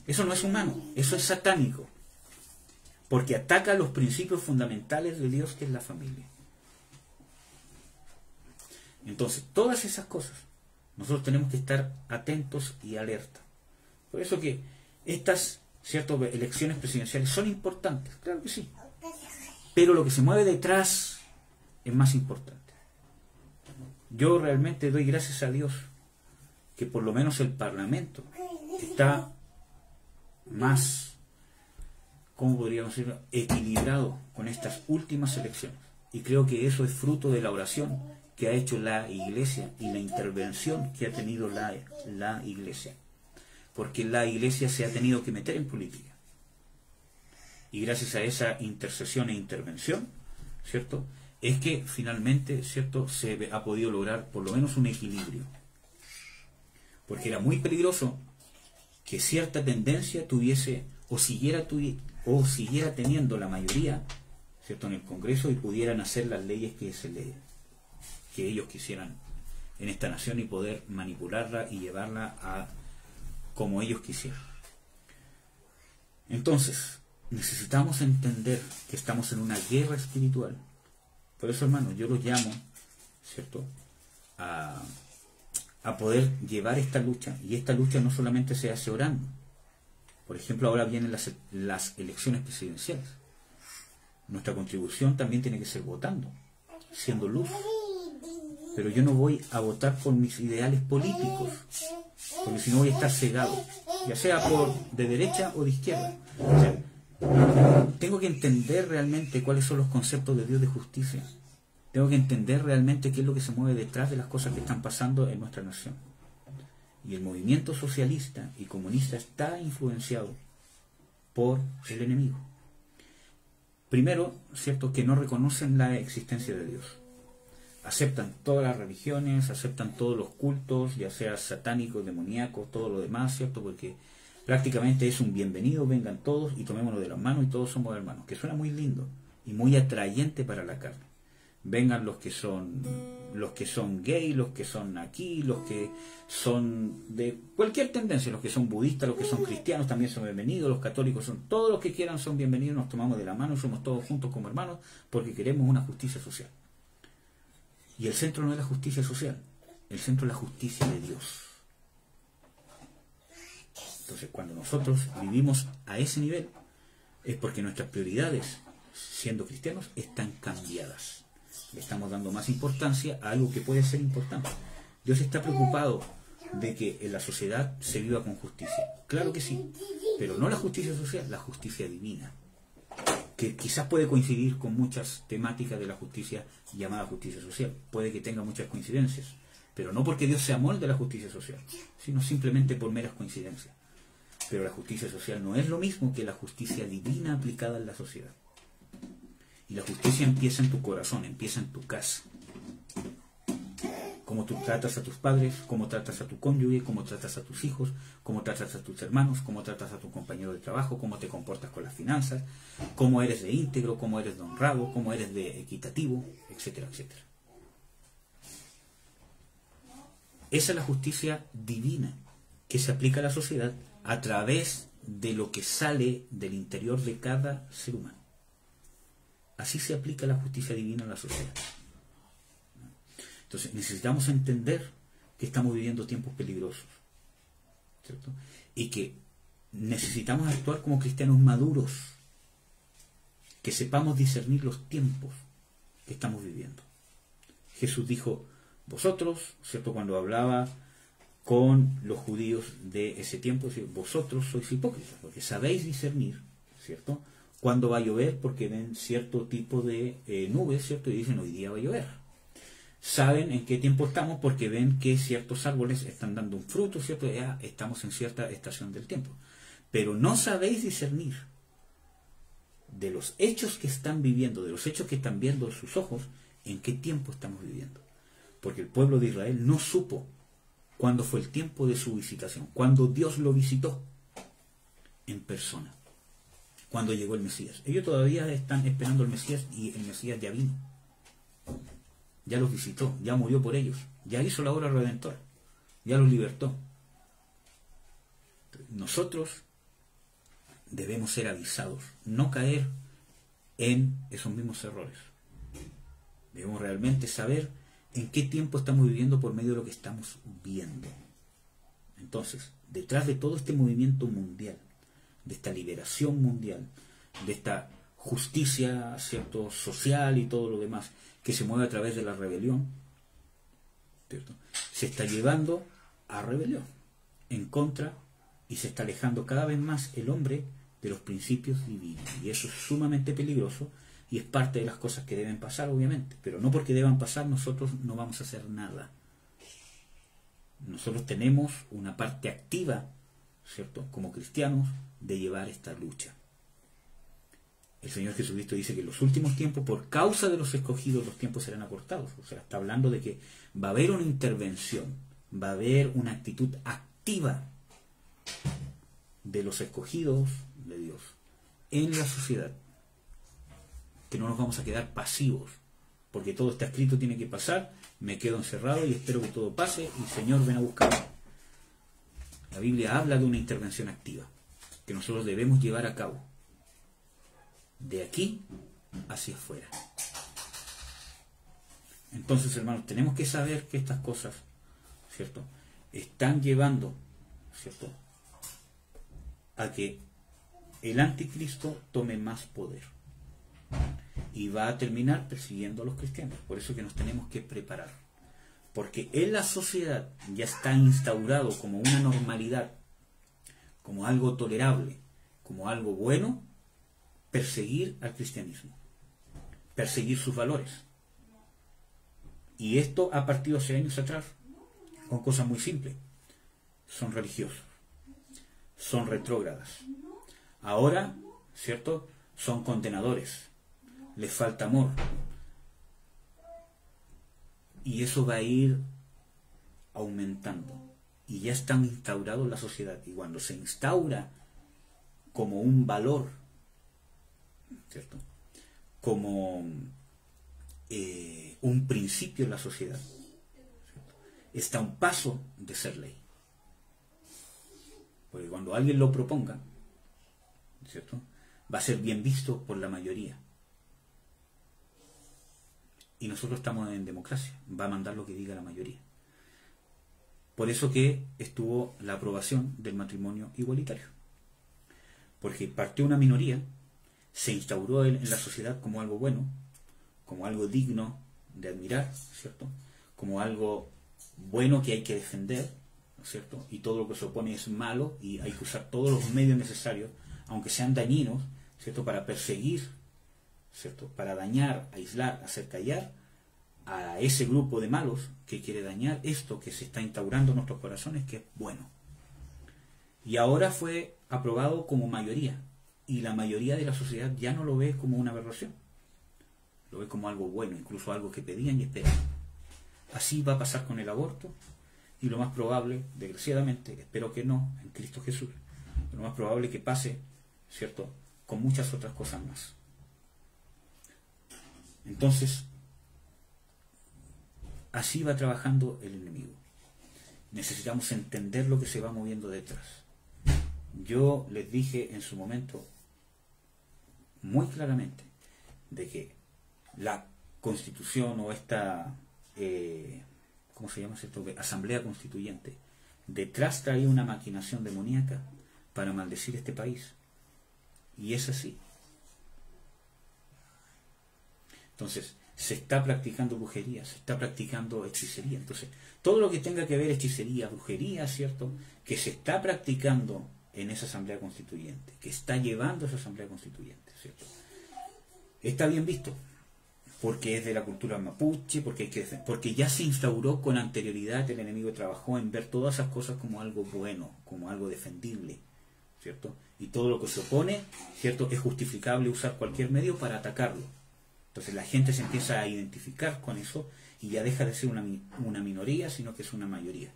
Eso no es humano, eso es satánico. Porque ataca los principios fundamentales de Dios, que es la familia. Entonces, todas esas cosas, nosotros tenemos que estar atentos y alerta. Por eso que estas, ¿cierto?, elecciones presidenciales son importantes, claro que sí. Pero lo que se mueve detrás es más importante. Yo realmente doy gracias a Dios que por lo menos el Parlamento está más, ¿cómo podríamos decirlo?, equilibrado con estas últimas elecciones. Y creo que eso es fruto de la oración que ha hecho la Iglesia y la intervención que ha tenido la Iglesia. Porque la Iglesia se ha tenido que meter en política. Y gracias a esa intercesión e intervención, ¿cierto?, es que finalmente, ¿cierto?, se ha podido lograr por lo menos un equilibrio. Porque era muy peligroso que cierta tendencia tuviese o siguiera teniendo la mayoría, ¿cierto?, en el Congreso y pudieran hacer las leyes que ellos quisieran en esta nación y poder manipularla y llevarla a como ellos quisieran. Entonces, necesitamos entender que estamos en una guerra espiritual. Por eso, hermanos, yo los llamo, ¿cierto?, a poder llevar esta lucha. Y esta lucha no solamente se hace orando. Por ejemplo, ahora vienen las elecciones presidenciales. Nuestra contribución también tiene que ser votando, siendo luz. Pero yo no voy a votar por mis ideales políticos, porque si no voy a estar cegado, ya sea de derecha o de izquierda. O sea, tengo que entender realmente cuáles son los conceptos de Dios de justicia. Tengo que entender realmente qué es lo que se mueve detrás de las cosas que están pasando en nuestra nación. Y el movimiento socialista y comunista está influenciado por el enemigo. Primero, ¿cierto?, que no reconocen la existencia de Dios. Aceptan todas las religiones, aceptan todos los cultos, ya sea satánicos, demoníacos, todo lo demás, ¿cierto?, porque prácticamente es un bienvenido, vengan todos y tomémonos de las manos y todos somos hermanos, que suena muy lindo y muy atrayente para la carne. Vengan los que son gay, los que son aquí, los que son de cualquier tendencia, los que son budistas, los que son cristianos también son bienvenidos, los católicos son, todos los que quieran son bienvenidos, nos tomamos de la mano, somos todos juntos como hermanos porque queremos una justicia social. Y el centro no es la justicia social, el centro es la justicia de Dios. Entonces, cuando nosotros vivimos a ese nivel, es porque nuestras prioridades, siendo cristianos, están cambiadas. Le estamos dando más importancia a algo que puede ser importante. Dios está preocupado de que en la sociedad se viva con justicia. Claro que sí, pero no la justicia social, la justicia divina, que quizás puede coincidir con muchas temáticas de la justicia llamada justicia social. Puede que tenga muchas coincidencias, pero no porque Dios se amolde a la justicia social, sino simplemente por meras coincidencias. Pero la justicia social no es lo mismo que la justicia divina aplicada en la sociedad. Y la justicia empieza en tu corazón, empieza en tu casa. Cómo tú tratas a tus padres, cómo tratas a tu cónyuge, cómo tratas a tus hijos, cómo tratas a tus hermanos, cómo tratas a tu compañero de trabajo, cómo te comportas con las finanzas, cómo eres de íntegro, cómo eres de honrado, cómo eres de equitativo, etcétera, etcétera. Esa es la justicia divina que se aplica a la sociedad a través de lo que sale del interior de cada ser humano. Así se aplica la justicia divina a la sociedad. Entonces necesitamos entender que estamos viviendo tiempos peligrosos, ¿cierto? Y que necesitamos actuar como cristianos maduros, que sepamos discernir los tiempos que estamos viviendo. Jesús dijo, vosotros, ¿cierto? Cuando hablaba con los judíos de ese tiempo, vosotros sois hipócritas, porque sabéis discernir, ¿cierto?, cuándo va a llover, porque ven cierto tipo de nubes, ¿cierto?, y dicen, hoy día va a llover. Saben en qué tiempo estamos porque ven que ciertos árboles están dando un fruto, ¿cierto? Ya estamos en cierta estación del tiempo. Pero no sabéis discernir de los hechos que están viviendo, de los hechos que están viendo sus ojos, en qué tiempo estamos viviendo. Porque el pueblo de Israel no supo cuándo fue el tiempo de su visitación, cuando Dios lo visitó en persona, cuando llegó el Mesías. Ellos todavía están esperando el Mesías y el Mesías ya vino. Ya los visitó, ya murió por ellos, ya hizo la obra redentora, ya los libertó. Nosotros debemos ser avisados, no caer en esos mismos errores. Debemos realmente saber en qué tiempo estamos viviendo por medio de lo que estamos viendo. Entonces, detrás de todo este movimiento mundial, de esta liberación mundial, de esta justicia, ¿cierto?, social y todo lo demás, que se mueve a través de la rebelión, ¿cierto?, se está llevando a rebelión en contra y se está alejando cada vez más el hombre de los principios divinos. Y eso es sumamente peligroso y es parte de las cosas que deben pasar, obviamente. Pero no porque deban pasar nosotros no vamos a hacer nada. Nosotros tenemos una parte activa, ¿cierto?, como cristianos, de llevar esta lucha. El Señor Jesucristo dice que en los últimos tiempos, por causa de los escogidos, los tiempos serán acortados. O sea, está hablando de que va a haber una intervención, va a haber una actitud activa de los escogidos de Dios en la sociedad. Que no nos vamos a quedar pasivos, porque todo está escrito, tiene que pasar, me quedo encerrado y espero que todo pase y Señor, ven a buscarme. La Biblia habla de una intervención activa que nosotros debemos llevar a cabo, de aquí hacia afuera. Entonces, hermanos, tenemos que saber que estas cosas, ¿cierto?, están llevando, ¿cierto?, a que el anticristo tome más poder y va a terminar persiguiendo a los cristianos. Por eso que nos tenemos que preparar, porque en la sociedad ya está instaurado como una normalidad, como algo tolerable, como algo bueno, perseguir al cristianismo, perseguir sus valores. Y esto ha partido hace años atrás con cosas muy simples. Son religiosos, son retrógradas. Ahora, ¿cierto?, son condenadores, les falta amor. Y eso va a ir aumentando. Y ya están instaurados en la sociedad. Y cuando se instaura como un valor, ¿cierto?, como un principio en la sociedad, ¿cierto?, está a un paso de ser ley. Porque cuando alguien lo proponga, ¿cierto?, va a ser bien visto por la mayoría. Y nosotros estamos en democracia, va a mandar lo que diga la mayoría. Por eso que estuvo la aprobación del matrimonio igualitario. Porque partió una minoría, se instauró en la sociedad como algo bueno, como algo digno de admirar, ¿cierto? Como algo bueno que hay que defender, ¿no es cierto? Y todo lo que se opone es malo y hay que usar todos los medios necesarios, aunque sean dañinos, ¿cierto? Para perseguir, ¿cierto? Para dañar, aislar, hacer callar a ese grupo de malos que quiere dañar esto que se está instaurando en nuestros corazones, que es bueno. Y ahora fue aprobado como mayoría, y la mayoría de la sociedad ya no lo ve como una aberración, lo ve como algo bueno, incluso algo que pedían y esperaban. Así va a pasar con el aborto, y lo más probable, desgraciadamente, espero que no, en Cristo Jesús, lo más probable que pase, ¿cierto?, con muchas otras cosas más. Entonces, así va trabajando el enemigo. Necesitamos entender lo que se va moviendo detrás. Yo les dije en su momento muy claramente de que la Constitución o esta ¿cómo se llama esto? Asamblea Constituyente detrás traía una maquinación demoníaca para maldecir este país, y es así. Entonces se está practicando brujería, se está practicando hechicería. Entonces todo lo que tenga que ver hechicería, brujería, ¿cierto?, que se está practicando en esa Asamblea Constituyente, que está llevando esa Asamblea Constituyente, ¿cierto?, está bien visto, porque es de la cultura mapuche, porque ya se instauró con anterioridad, el enemigo trabajó en ver todas esas cosas como algo bueno, como algo defendible, ¿cierto? Y todo lo que se opone, ¿cierto?, es justificable usar cualquier medio para atacarlo. Entonces la gente se empieza a identificar con eso y ya deja de ser una minoría, sino que es una mayoría.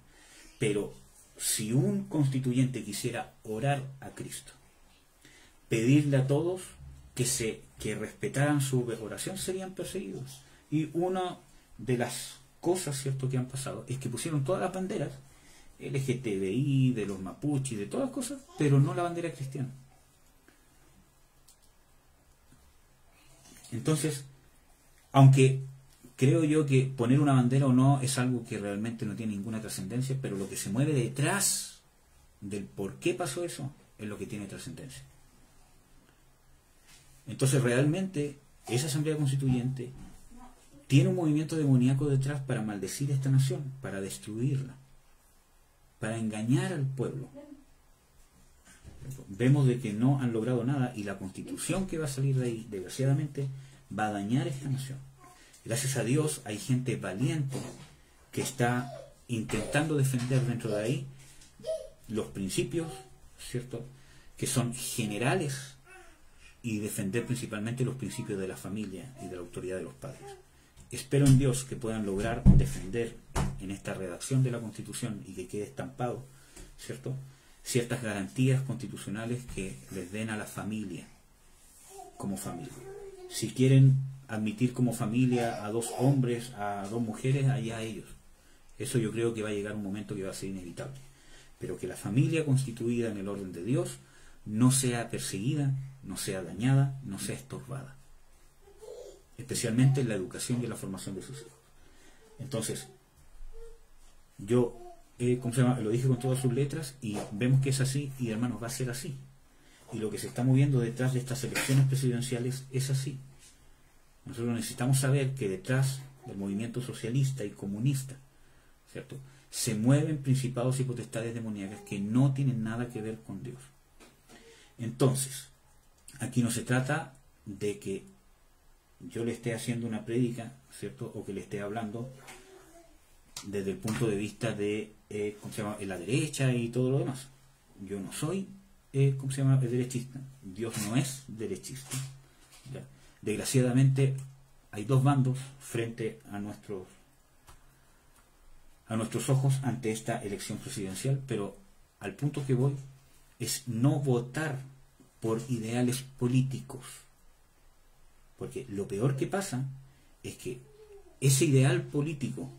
Pero si un constituyente quisiera orar a Cristo, pedirle a todos que respetaran su oración, serían perseguidos. Y una de las cosas, ¿cierto?, que han pasado es que pusieron todas las banderas LGTBI, de los mapuches, de todas las cosas, pero no la bandera cristiana. Entonces, aunque creo yo que poner una bandera o no es algo que realmente no tiene ninguna trascendencia, pero lo que se mueve detrás del por qué pasó eso es lo que tiene trascendencia. Entonces realmente esa Asamblea Constituyente tiene un movimiento demoníaco detrás para maldecir esta nación, para destruirla, para engañar al pueblo. Vemos de que no han logrado nada, y la Constitución que va a salir de ahí, desgraciadamente, va a dañar esta nación. Gracias a Dios hay gente valiente que está intentando defender dentro de ahí los principios, ¿cierto?, que son generales, y defender principalmente los principios de la familia y de la autoridad de los padres. Espero en Dios que puedan lograr defender en esta redacción de la Constitución y que quede estampado, ¿cierto?, ciertas garantías constitucionales que les den a la familia como familia. Si quieren admitir como familia a 2 hombres, a 2 mujeres, allá ellos. Eso yo creo que va a llegar un momento que va a ser inevitable. Pero que la familia constituida en el orden de Dios no sea perseguida, no sea dañada, no sea estorbada. Especialmente en la educación y en la formación de sus hijos. Entonces, yo lo dije con todas sus letras, y vemos que es así, y hermanos, va a ser así. Y lo que se está moviendo detrás de estas elecciones presidenciales es así. Nosotros necesitamos saber que detrás del movimiento socialista y comunista, ¿cierto?, se mueven principados y potestades demoníacas que no tienen nada que ver con Dios. Entonces, aquí no se trata de que yo le esté haciendo una prédica, ¿cierto?, o que le esté hablando desde el punto de vista de ¿cómo se llama?, la derecha y todo lo demás. Yo no soy ¿cómo se llama?, derechista. Dios no es derechista, ¿ya? Desgraciadamente hay 2 bandos frente a nuestros ojos ante esta elección presidencial, pero al punto que voy es no votar por ideales políticos, porque lo peor que pasa es que ese ideal político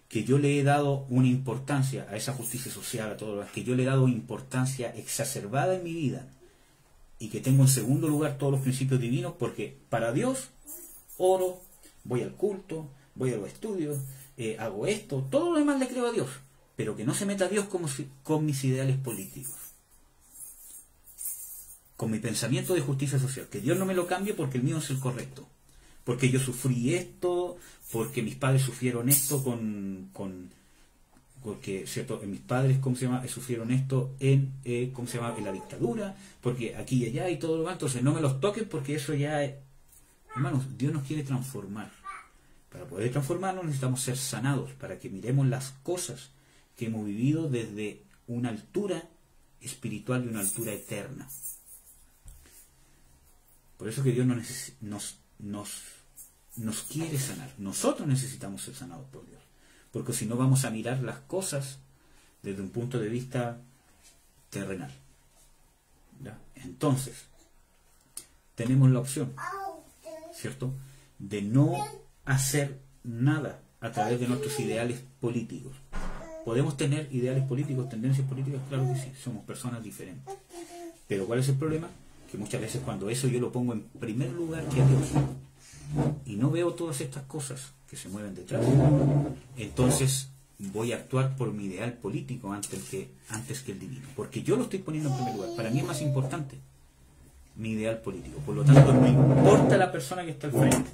que yo le he dado una importancia a esa justicia social, a todo lo que yo le he dado importancia exacerbada en mi vida, y que tengo en segundo lugar todos los principios divinos, porque para Dios oro, voy al culto, voy a los estudios, hago esto, todo lo demás le creo a Dios, pero que no se meta Dios con mis ideales políticos, con mi pensamiento de justicia social, que Dios no me lo cambie porque el mío es el correcto, porque yo sufrí esto, porque mis padres sufrieron esto porque cierto, mis padres, ¿cómo se llama?, sufrieron esto en, ¿cómo se llama?, en la dictadura, porque aquí y allá y todo lo demás, entonces no me los toquen porque eso ya es... Hermanos, Dios nos quiere transformar. Para poder transformarnos necesitamos ser sanados, para que miremos las cosas que hemos vivido desde una altura espiritual y una altura eterna. Por eso que Dios nos quiere sanar. Nosotros necesitamos ser sanados por Dios. Porque si no vamos a mirar las cosas desde un punto de vista terrenal. ¿Ya? Entonces, tenemos la opción, ¿cierto?, de no hacer nada a través de nuestros ideales políticos. ¿Podemos tener ideales políticos, tendencias políticas? Claro que sí, somos personas diferentes. Pero ¿cuál es el problema? Que muchas veces cuando eso yo lo pongo en primer lugar que a Dios, y no veo todas estas cosas que se mueven detrás, entonces voy a actuar por mi ideal político antes que el divino, porque yo lo estoy poniendo en primer lugar. Para mí es más importante mi ideal político. Por lo tanto, no importa la persona que está al frente,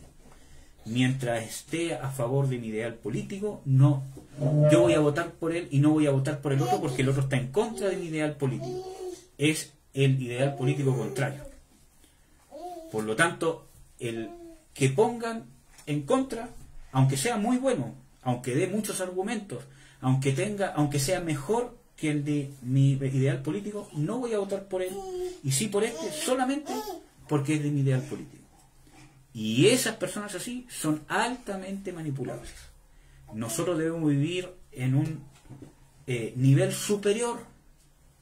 mientras esté a favor de mi ideal político, no, yo voy a votar por él y no voy a votar por el otro porque el otro está en contra de mi ideal político. Es el ideal político contrario. Por lo tanto, el que pongan en contra, aunque sea muy bueno, aunque dé muchos argumentos, aunque sea mejor que el de mi ideal político, no voy a votar por él, y sí por este, solamente porque es de mi ideal político. Y esas personas así son altamente manipulables. Nosotros debemos vivir en un nivel superior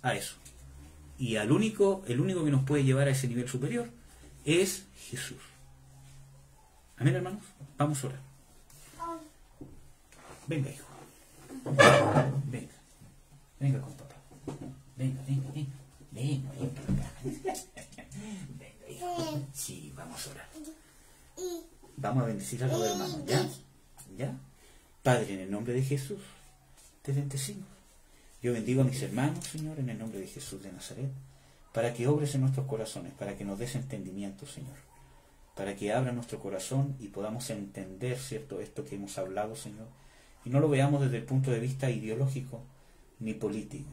a eso. Y el único que nos puede llevar a ese nivel superior es Jesús. Amén, hermanos. Vamos a orar. Venga, hijo. Venga con papá. Venga. Venga, hijo. Sí, vamos a orar. Vamos a bendecir a los hermanos. ¿Ya? Padre, en el nombre de Jesús, te bendecimos. Yo bendigo a mis hermanos, Señor, en el nombre de Jesús de Nazaret, para que obres en nuestros corazones, para que nos des entendimiento, Señor, para que abra nuestro corazón y podamos entender, ¿cierto?, esto que hemos hablado, Señor, y no lo veamos desde el punto de vista ideológico ni político,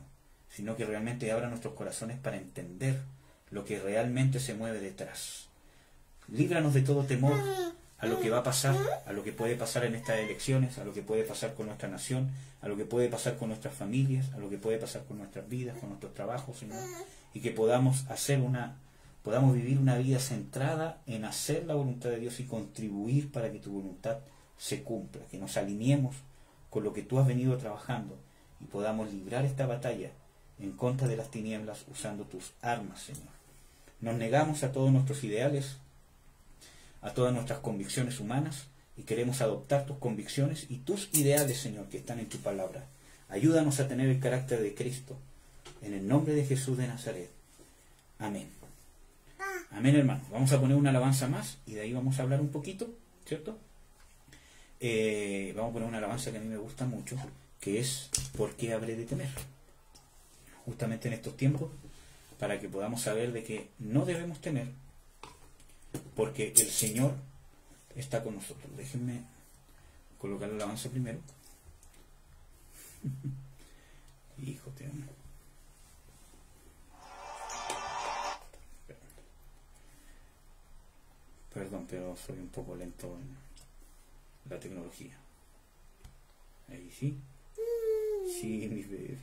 sino que realmente abra nuestros corazones para entender lo que realmente se mueve detrás. Líbranos de todo temor a lo que va a pasar, a lo que puede pasar en estas elecciones, a lo que puede pasar con nuestra nación, a lo que puede pasar con nuestras familias, a lo que puede pasar con nuestras vidas, con nuestros trabajos, Señor, y que podamos vivir una vida centrada en hacer la voluntad de Dios y contribuir para que tu voluntad se cumpla, que nos alineemos con lo que tú has venido trabajando y podamos librar esta batalla en contra de las tinieblas usando tus armas, Señor. Nos negamos a todos nuestros ideales, a todas nuestras convicciones humanas, y queremos adoptar tus convicciones y tus ideales, Señor, que están en tu palabra. Ayúdanos a tener el carácter de Cristo, en el nombre de Jesús de Nazaret. Amén. Amén, hermano. Vamos a poner una alabanza más y de ahí vamos a hablar un poquito, ¿cierto? Vamos a poner una alabanza que a mí me gusta mucho, que es ¿por qué habré de temer? Justamente en estos tiempos, para que podamos saber de que no debemos temer, porque el Señor está con nosotros. Déjenme colocar la alabanza primero. Hijo, te amo. Perdón, pero soy un poco lento en la tecnología. Ahí sí. Sí, mi bebé.